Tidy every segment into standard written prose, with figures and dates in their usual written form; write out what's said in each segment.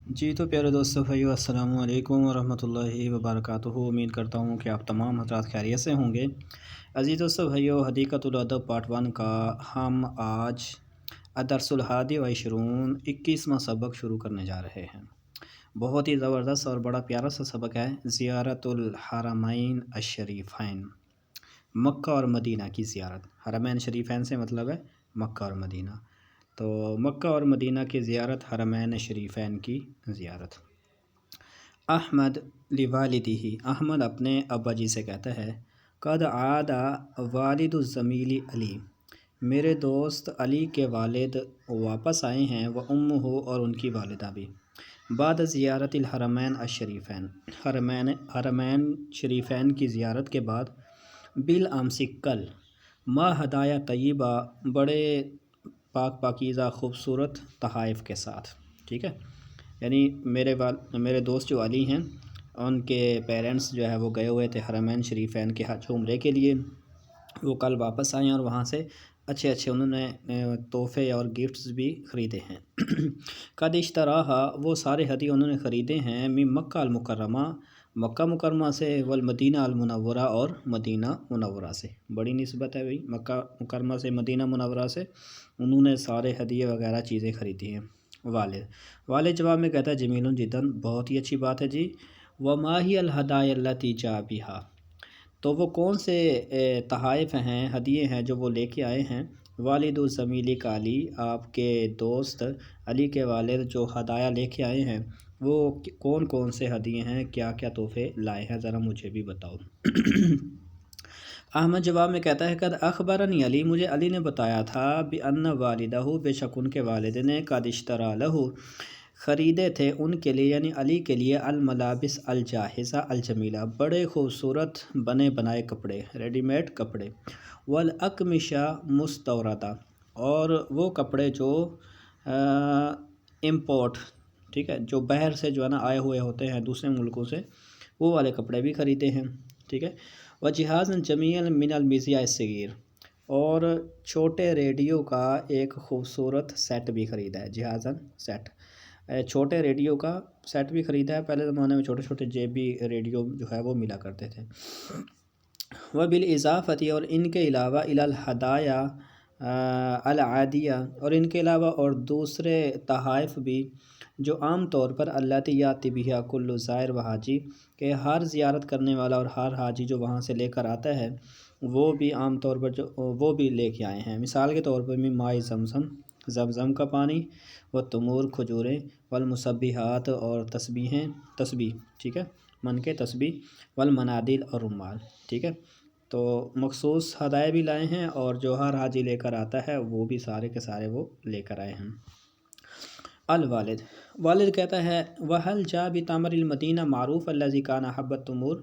جی تو پیارے دوستو بھائیو السلام علیکم ورحمۃ اللہ وبرکاتہ۔ امید کرتا ہوں کہ آپ تمام حضرات خیریت سے ہوں گے۔ عزیز دوستو بھائیو، حدیقۃ الادب پارٹ 1 کا ہم آج الدرس الحادی وعشرون 21واں سبق شروع کرنے جا رہے ہیں۔ بہت ہی زبردست اور بڑا پیارا سا سبق ہے، زیارت الحرمین الشریفین، مکہ اور مدینہ کی زیارت۔ حرمین شریفین سے مطلب ہے مکہ اور مدینہ، تو مکہ اور مدینہ کی زیارت، حرمین شریفین کی زیارت۔ احمد لوالدہ، احمد اپنے ابا جی سے کہتا ہے، قد عاد والد الزمیل علی، میرے دوست علی کے والد واپس آئے ہیں، وہ امہ اور ان کی والدہ بھی، بعد زیارت الحرمین الشریفین، حرمین شریفین کی زیارت کے بعد، بالامس کل، ما ہدایہ طیبہ، بڑے پاک پاکیزہ خوبصورت تحائف کے ساتھ۔ ٹھیک ہے، یعنی میرے دوست جو علی ہیں، ان کے پیرنٹس جو ہے وہ گئے ہوئے تھے حرمین شریفین کے حج عمرے کے لیے، وہ کل واپس آئے ہیں اور وہاں سے اچھے انہوں نے تحفے اور گفٹس بھی خریدے ہیں۔ قد اشتراہا، وہ سارے ہدیے انہوں نے خریدے ہیں، من مکہ المکرمہ، مکہ مکرمہ سے، والمدینہ المنورہ، اور مدینہ منورہ سے۔ بڑی نسبت ہے بھائی، مکہ مکرمہ سے مدینہ منورہ سے انہوں نے سارے ہدیے وغیرہ چیزیں خریدی ہیں۔ والد جواب میں کہتا ہے، جمیل جداً، بہت ہی اچھی بات ہے جی۔ وما ہی الہدایٰ التی جاء بہا، تو وہ کون سے تحائف ہیں، ہدیے ہیں جو وہ لے کے آئے ہیں؟ والد الزمیل کا علی، آپ کے دوست علی کے والد جو ہدایہ لے کے آئے ہیں وہ کون کون سے ہدیے ہیں، کیا کیا تحفے لائے ہیں، ذرا مجھے بھی بتاؤ۔ احمد جواب میں کہتا ہے، قد اخبرنی علی، مجھے علی نے بتایا تھا، بان والدہ، بے شک ان کے والد نے، قد اشترا لہ، خریدے تھے ان کے لیے، یعنی علی کے لیے، الملابس الجاہزہ الجمیلہ، بڑے خوبصورت بنے بنائے کپڑے، ریڈی میڈ کپڑے، والاقمشہ مستوردہ، اور وہ کپڑے جو امپورٹ، ٹھیک ہے، جو باہر سے جو ہے نا آئے ہوئے ہوتے ہیں دوسرے ملکوں سے، وہ والے کپڑے بھی خریدے ہیں۔ ٹھیک ہے، وجہاز جمیل من المذیاء الصغیر، اور چھوٹے ریڈیو کا ایک خوبصورت سیٹ بھی خریدا ہے، جہازن سیٹ، چھوٹے ریڈیو کا سیٹ بھی خریدا ہے۔ پہلے زمانے میں چھوٹے چھوٹے جیبی ریڈیو جو ہے وہ ملا کرتے تھے۔ وبالاضافۃ، اور ان کے علاوہ، الی الہدایٰ العادیہ، اور ان کے علاوہ اور دوسرے تحائف بھی جو عام طور پر التی یاتی بہا کل زائر و حاجی، کہ ہر زیارت کرنے والا اور ہر حاجی جو وہاں سے لے کر آتا ہے وہ بھی عام طور پر وہ بھی لے کے آئے ہیں۔ مثال کے طور پر، من ماء زمزم، زمزم کا پانی، والتمور، کھجوریں، والمسبحات، اور تسبیح، ٹھیک ہے، من کے تسبیح، والمنادیل، اور رومال۔ ٹھیک ہے، تو مخصوص ہدایے بھی لائے ہیں، اور جو ہر حاجی لے کر آتا ہے وہ بھی سارے کے سارے وہ لے کر آئے ہیں۔ الوالد، والد کہتا ہے، وَهَلْ جَاءَ بِتَمْرِ الْمَدِینَةِ مَعْرُوفَ الَّذِي كَانَ أَحَبَّ التُّمُورِ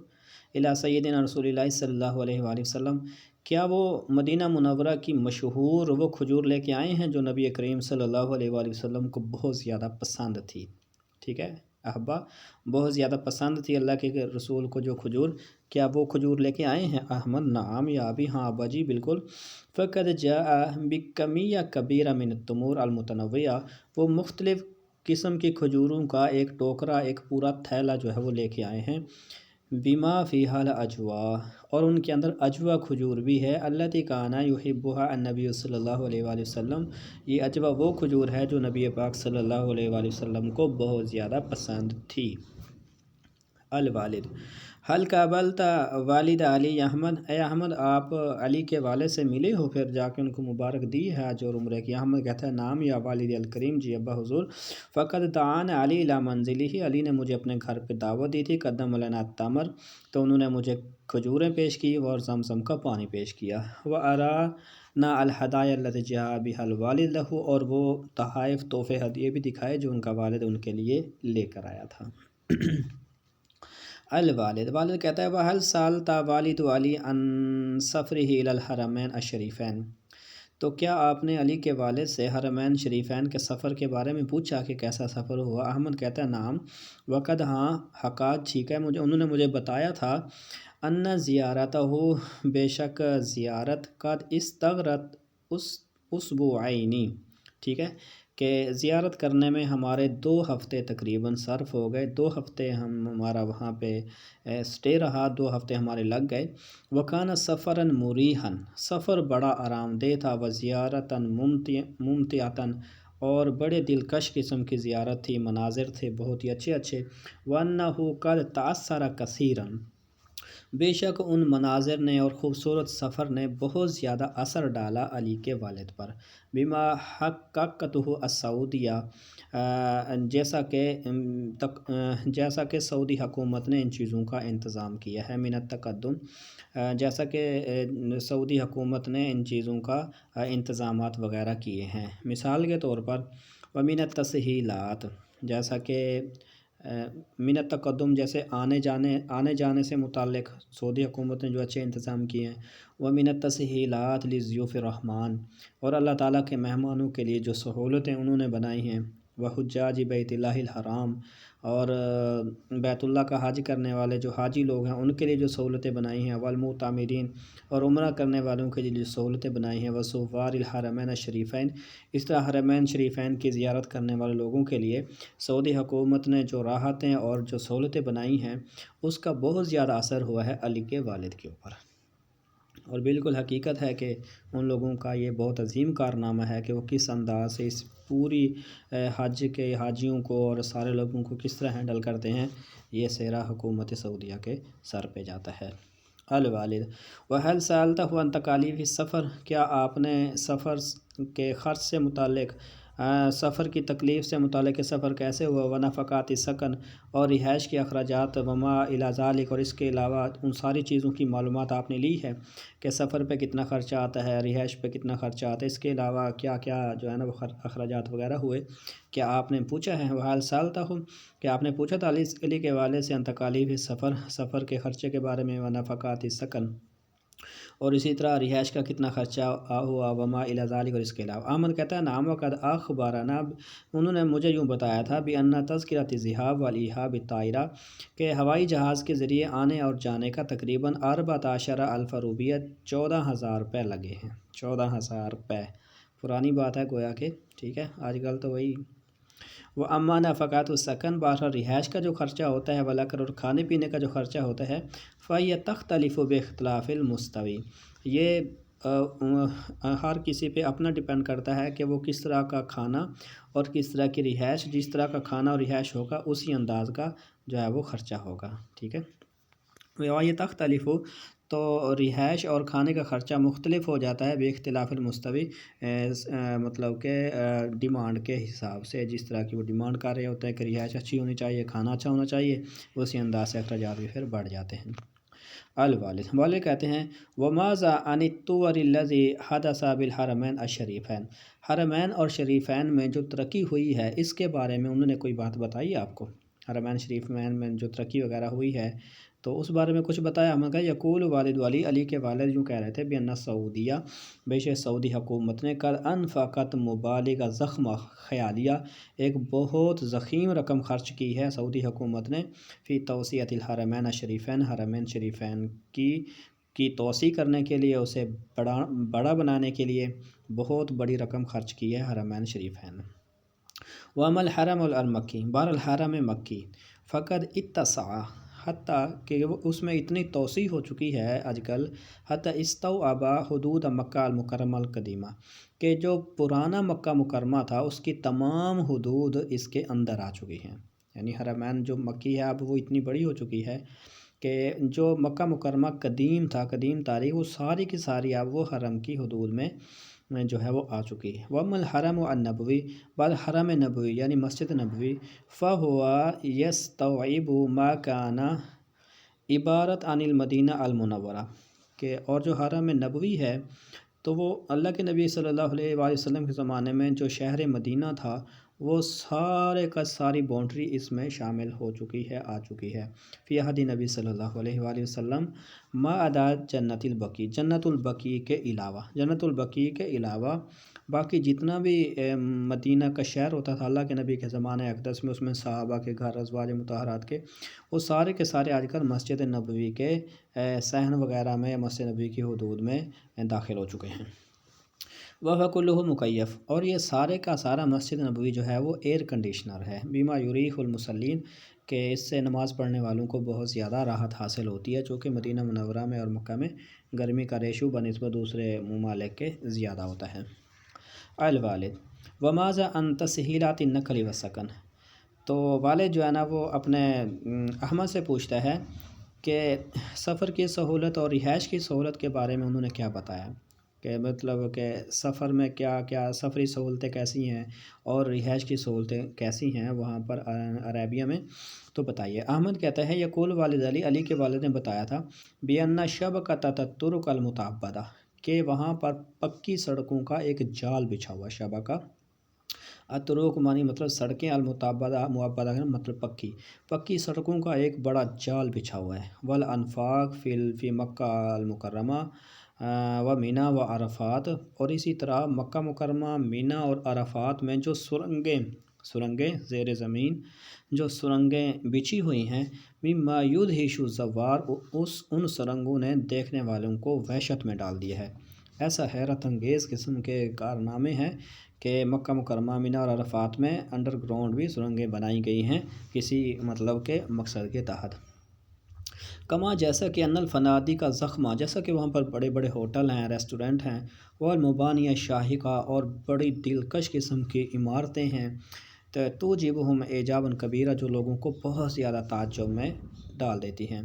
إِلَىٰ سَيِّدِنَا رسول اللہ صلی اللہ علیہ وآلہ وسلم، کیا وہ مدینہ منورہ کی مشہور وہ کھجور لے کے آئے ہیں جو نبی کریم صلی اللہ علیہ وآلہ وسلم کو بہت زیادہ پسند تھی؟ ٹھیک ہے، احبا، بہت زیادہ پسند تھی اللہ کے رسول کو جو کھجور، کیا وہ کھجور لے کے آئے ہیں؟ احمد، نعم یا ابی، ہاں ابا جی بالکل۔ فقد جاء بکمیہ کبیرہ من التمور المتنوعہ، وہ مختلف قسم کی کھجوروں کا ایک ٹوکرا، ایک پورا تھیلا جو ہے وہ لے کے آئے ہیں، بما فیہا الاجوا، اور ان کے اندر اجوا کھجور بھی ہے، التی کانا یحبھا النبی صلی اللہ علیہ وآلہ وسلم، یہ اجوا وہ کھجور ہے جو نبی پاک صلی اللہ علیہ وآلہ وسلم کو بہت زیادہ پسند تھی۔ الوالد، حل قابلت والد علی احمد، اے احمد، آپ علی کے والد سے ملے ہو، پھر جا کے ان کو مبارک دی ہے حج اور عمرے کی؟ احمد کہتا ہے، نام یا والد الکریم، جی ابا حضور۔ فقد دعان علی الی منزلہ، علی نے مجھے اپنے گھر پہ دعوت دی تھی، قدم لنا التمر، تو انہوں نے مجھے کھجوریں پیش کی، اور زمزم کا پانی پیش کیا، وَأَرَانَا الْهَدَایَا الَّتِی جَاءَ بِهَا الْوَالِدُ لَهُ، اور وہ تحائف تحفے ہدیے بھی دکھائے جو ان کا والد ان کے لیے لے کر آیا تھا۔ الوالد، والد کہتا ہے، وَهَلْ سَأَلْتَ وَالِدُ عَلِی عَنْ سَفْرِهِ إِلَى الْحَرَمَيْنِ الشَّرِیفَیْنِ، تو کیا آپ نے علی کے والد سے حرمین شریفین کے سفر کے بارے میں پوچھا کہ کیسا سفر ہوا؟ احمد کہتا ہے، نعم، وقد، ہاں، حقات، ٹھیک ہے، انہوں نے مجھے بتایا تھا، ان زیارتہ، بے شک زیارت، قد استغرت اسبوعین، ٹھیک ہے، کہ زیارت کرنے میں ہمارے 2 ہفتے تقریباً صرف ہو گئے، 2 ہفتے ہمارا وہاں پہ سٹے رہا، 2 ہفتے ہمارے لگ گئے۔ وکان سفراً مریحاً، سفر بڑا آرام دہ تھا، وزیارتاً ممتعتاً، اور بڑے دلکش قسم کی زیارت تھی، مناظر تھے بہت ہی اچھے اچھے۔ وَأَنَّهُ قَدْ تَأَثَّرَ كَثِيرًا، بے شک ان مناظر نے اور خوبصورت سفر نے بہت زیادہ اثر ڈالا علی کے والد پر۔ بما حققته السعودیہ، جیسا کہ سعودی حکومت نے ان چیزوں کا انتظام کیا ہے، من التقدم، جیسا کہ سعودی حکومت نے ان چیزوں کا انتظامات وغیرہ کیے ہیں۔ مثال کے طور پر ومن التسہیلات، جیسا کہ من التقدم جیسے آنے جانے سے متعلق سعودی حکومت نے جو اچھے انتظام کیے ہیں۔ ومن التسہیلات لضیوف الرحمن، اور اللہ تعالیٰ کے مہمانوں کے لیے جو سہولتیں انہوں نے بنائی ہیں۔ وحجاج بیت اللہ الحرام، اور بیت اللہ کا حج کرنے والے جو حاجی لوگ ہیں ان کے لیے جو سہولتیں بنائی ہیں۔ والمعتمرین، اور عمرہ کرنے والوں کے لیے جو سہولتیں بنائی ہیں۔ وزوار الحرمین الشریفین، اس طرح حرمین شریفین کی زیارت کرنے والے لوگوں کے لیے سعودی حکومت نے جو راحتیں اور جو سہولتیں بنائی ہیں اس کا بہت زیادہ اثر ہوا ہے علی کے والد کے اوپر۔ اور بالکل حقیقت ہے کہ ان لوگوں کا یہ بہت عظیم کارنامہ ہے کہ وہ کس انداز سے اس پوری حج کے حاجیوں کو اور سارے لوگوں کو کس طرح ہینڈل کرتے ہیں، یہ سہرا حکومت سعودیہ کے سر پہ جاتا ہے۔ الوالد وهل سألته عن تکالیف السفر، کیا آپ نے سفر کے خرچ سے متعلق، سفر کی تکلیف سے متعلق کہ سفر کیسے ہوا، ونفقات سکن، اور رہائش کے اخراجات، وما الی ذالک، اور اس کے علاوہ ان ساری چیزوں کی معلومات آپ نے لی ہے کہ سفر پہ کتنا خرچہ آتا ہے، رہائش پہ کتنا خرچہ آتا ہے، اس کے علاوہ کیا کیا جو ہے نا وہ اخراجات وغیرہ ہوئے، کیا آپ نے پوچھا ہے؟ وحال سالتا ہوں، کہ آپ نے پوچھا تھا علی کے والد سے ان تکالیف سفر کے خرچے کے بارے میں، ونفقات سکن، اور اسی طرح رہائش کا کتنا خرچہ ہوا، وما الی ذالک، اور اس کے علاوہ۔ احمد کہتا ہے نام وقد اخبارنا، انہوں نے مجھے یوں بتایا تھا، بأن تذکرۃ الذهاب والایاب بالطائرہ، کہ ہوائی جہاز کے ذریعے آنے اور جانے کا تقریباً 14,000 روپیہ، 14,000 روپے لگے ہیں، 14,000 روپے، پرانی بات ہے گویا کہ، ٹھیک ہے، آج کل تو وہی۔ وہ اما نفقات السکن، بہرحال رہائش کا جو خرچہ ہوتا ہے، ولاکر، اور کھانے پینے کا جو خرچہ ہوتا ہے، فہی تختلف باختلاف المستوی، یہ ہر کسی پہ اپنا ڈیپینڈ کرتا ہے کہ وہ کس طرح کا کھانا اور کس طرح کی رہائش، جس طرح کا کھانا اور رہائش ہوگا اسی انداز کا جو ہے وہ خرچہ ہوگا، ٹھیک ہے۔ یہ تختلف، تو رہائش اور کھانے کا خرچہ مختلف ہو جاتا ہے، بے اختلاف المستوی، مطلب کہ ڈیمانڈ کے حساب سے، جس طرح کی وہ ڈیمانڈ کر رہے ہوتے ہیں کہ رہائش اچھی ہونی چاہیے، کھانا اچھا ہونا چاہیے، اسی انداز سے اخراجات بھی پھر بڑھ جاتے ہیں۔ الوالد والد کہتے ہیں وماذا عن الطور الذی حدث بالحرمین الشریفین، حرمین اور شریفین میں جو ترقی ہوئی ہے اس کے بارے میں انہوں نے کوئی بات بتائی آپ کو؟ حرمین شریفین میں جو ترقی وغیرہ ہوئی ہے تو اس بارے میں کچھ بتایا؟ ہم کہا یقول والد علی کے والد یوں کہہ رہے تھے، بأن سعودیہ، بے شک سعودی حکومت نے قد انفقت مبالغ ضخمہ خیالیہ، ایک بہت ضخیم رقم خرچ کی ہے سعودی حکومت نے، فی توسیعۃ الحرمین الشریفین، حرمین شریفین کی توسیع کرنے کے لیے، اسے بڑا بنانے کے لیے بہت بڑی رقم خرچ کی ہے حرمین شریفین۔ وَأَمَّا الْحَرَمُ الْمَكِّي، بہر الحرم مکی، فقد اتسع، حتیٰ کہ اس میں اتنی توسیع ہو چکی ہے آج کل، حتیٰ استوعب حدود مکہ المکرمہ القدیمہ، کہ جو پرانا مکہ مکرمہ تھا اس کی تمام حدود اس کے اندر آ چکی ہیں، یعنی حرمین جو مکی ہے اب وہ اتنی بڑی ہو چکی ہے کہ جو مکہ مکرمہ قدیم تھا، قدیم تاریخ، وہ ساری کی ساری اب وہ حرم کی حدود میں جو ہے وہ آ چکی ہے۔ وَأَمَّا الْحَرَمُ النَّبَوِيُّ، بعد حرم نبوی یعنی مسجد نبوی، فَهُوَ يَسْتَوْعِبُ مَا كَانَ عبارت عن المدینہ المنورہ، کہ اور جو حرم نبوی ہے تو وہ اللہ کے نبی صلی اللہ علیہ وآلہ وسلم کے زمانے میں جو شہر مدینہ تھا وہ سارے کا ساری باؤنڈری اس میں شامل ہو چکی ہے، آ چکی ہے۔ فی عہد نبی صلی اللہ علیہ وآلہ وسلم، ما عدا جنت البقیع، جنت البقیع کے علاوہ، جنت البقیع کے علاوہ باقی جتنا بھی مدینہ کا شہر ہوتا تھا اللہ کے نبی کے زمانے اقدس میں، اس میں صحابہ کے گھر، ازواج مطہرات کے، وہ سارے کے سارے آج کل مسجد نبوی کے صحن وغیرہ میں، مسجد نبوی کی حدود میں داخل ہو چکے ہیں۔ وَهُوَ كُلُّهُ مُكَيَّف، اور یہ سارے کا سارا مسجد نبوی جو ہے وہ ایئر کنڈیشنر ہے، بما یریح المصلین، کہ اس سے نماز پڑھنے والوں کو بہت زیادہ راحت حاصل ہوتی ہے، چونکہ مدینہ منورہ میں اور مکہ میں گرمی کا ریشو بنسبت دوسرے ممالک کے زیادہ ہوتا ہے۔ الوالد وماذا عن تسہیلات النقل والسکن، تو والد جو ہے نا وہ اپنے احمد سے پوچھتا ہے کہ سفر کی سہولت اور رہائش کی سہولت کے بارے میں انہوں نے کیا بتایا، کہ مطلب کہ سفر میں کیا کیا سفری سہولتیں کیسی ہیں اور رہائش کی سہولتیں کیسی ہیں وہاں پر عربیہ میں، تو بتائیے۔ احمد کہتا ہے یقول والد علی، علی کے والد نے بتایا تھا بِأَنَّ شَبَكَةَ الطُّرُقِ الْمُتَعَبَّدَةِ، کہ وہاں پر پکی سڑکوں کا ایک جال بچھا ہوا، شبکہ الطرق معنی مطلب سڑکیں، المتعبدہ معبدہ مطلب پکی، پکی سڑکوں کا ایک بڑا جال بچھا ہوا ہے۔ والانفاق فی مکہ المکرمہ و مینا و عرفات، اور اسی طرح مکہ مکرمہ، مینا اور عرفات میں جو سرنگیں زیر زمین جو سرنگیں بچھی ہوئی ہیں، مما یدہش الزوار، ان سرنگوں نے دیکھنے والوں کو وحشت میں ڈال دیا ہے۔ ایسا حیرت انگیز قسم کے کارنامے ہیں کہ مکہ مکرمہ، مینا اور عرفات میں انڈر گراؤنڈ بھی سرنگیں بنائی گئی ہیں کسی مطلب کے مقصد کے تحت۔ کما جیسا کہ ان الفنادی کا زخمہ، جیسا کہ وہاں پر بڑے بڑے ہوٹل ہیں، ریسٹورنٹ ہیں، اور مبانیہ شاہقہ، اور بڑی دلکش قسم کی عمارتیں ہیں، تو جیبہم ایجابًا کبیرہ، جو لوگوں کو بہت زیادہ تعجب میں ڈال دیتی ہیں۔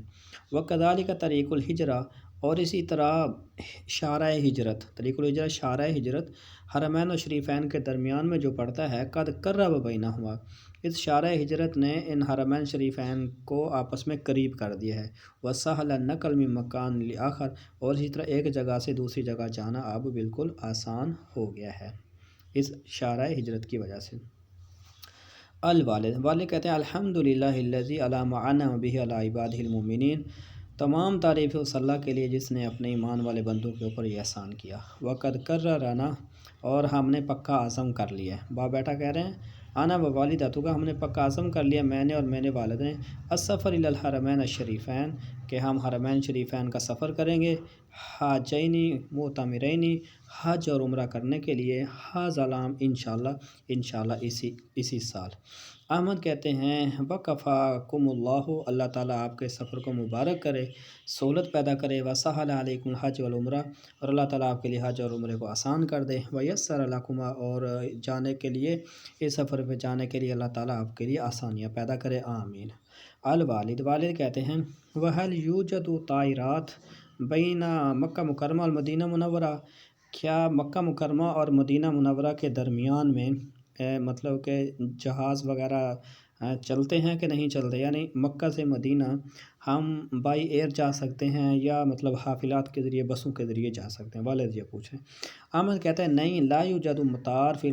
وکذالک طریق الہجرہ، اور اسی طرح شارع ہجرت، طریق الہجرت شارع ہجرت حرمین و شریفین کے درمیان میں جو پڑتا ہے، قد قرب بینہما، اس شارع ہجرت نے ان حرمین شریفین کو آپس میں قریب کر دیا ہے۔ وسہل النقل من مکان لآخر، اور اسی طرح ایک جگہ سے دوسری جگہ جانا اب بالکل آسان ہو گیا ہے اس شارع ہجرت کی وجہ سے۔ والد کہتے ہیں الحمدللہ الذی علی ما انعم بہ علی عبادہ المؤمنین، تمام تعریف اس اللہ کے لیے جس نے اپنے ایمان والے بندوں کے اوپر یہ احسان کیا۔ وقد قررنا، اور ہم نے پکا عزم کر لیا ہے، باپ بیٹا کہہ رہے ہیں انا و والدتک، ہم نے پکا عزم کر لیا میں نے اور میرے والد نے، السفر الی الحرمین الشریفین، کہ ہم حرمین شریفین کا سفر کریں گے، حاجین معتمرین، حج اور عمرہ کرنے کے لیے، حاذا العام انشاءاللہ اسی سال۔ احمد کہتے ہیں وکفاکم اللہ، اللہ تعالیٰ آپ کے سفر کو مبارک کرے، سہولت پیدا کرے، وسہل علیکم الحج والعمرہ، اور اللہ تعالیٰ آپ کے لیے حج اور عمرے کو آسان کر دے، ویسر لکما، اور جانے کے لیے اس سفر پہ جانے کے لیے اللہ تعالیٰ آپ کے لیے آسانیاں پیدا کرے، آمین۔ والد کہتے ہیں وہل یوجد طائرات بین مکہ مکرمہ اور مدینہ منورہ، کیا مکہ مکرمہ اور مدینہ منورہ کے درمیان میں مطلب کہ جہاز وغیرہ چلتے ہیں کہ نہیں چلتے، یعنی مکہ سے مدینہ ہم بائی ایئر جا سکتے ہیں یا مطلب حافلات کے ذریعے، بسوں کے ذریعے جا سکتے ہیں، والد یہ پوچھیں۔ احمد کہتا ہے نہیں، لا یوجد مطار فی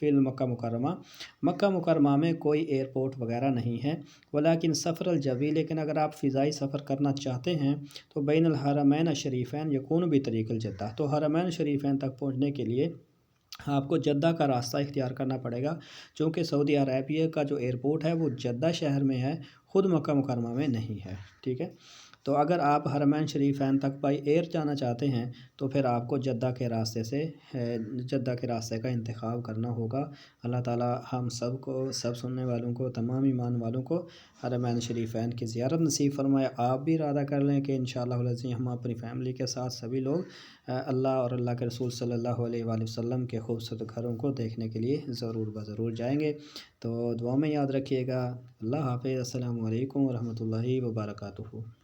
المکہ مکرمہ، مکہ مکرمہ میں کوئی ایئرپورٹ وغیرہ نہیں ہے، ولیکن سفر الجوی، لیکن اگر آپ فضائی سفر کرنا چاہتے ہیں تو بین الحرمین الشریفین یکون بطریق الجدہ، تو حرمین شریفین تک پہنچنے کے لیے آپ کو جدہ کا راستہ اختیار کرنا پڑے گا، چونکہ سعودی عربیہ کا جو ایئرپورٹ ہے وہ جدہ شہر میں ہے، خود مکہ مکرمہ میں نہیں ہے، ٹھیک ہے۔ تو اگر آپ حرمین شریفین تک بائی ایئر جانا چاہتے ہیں تو پھر آپ کو جدہ کے راستے کا انتخاب کرنا ہوگا۔ اللہ تعالیٰ ہم سب کو، سب سننے والوں کو، تمام ایمان والوں کو حرمین شریفین کی زیارت نصیب فرمائے۔ آپ بھی ارادہ کر لیں کہ انشاءاللہ العزیز ہم اپنی فیملی کے ساتھ سبھی لوگ اللہ اور اللہ کے رسول صلی اللہ علیہ وآلہ وسلم کے خوبصورت گھروں کو دیکھنے کے لیے ضرور جائیں گے۔ تو دعا میں یاد رکھیے گا۔ اللہ حافظ، السلام علیکم ورحمۃ اللہ وبرکاتہ۔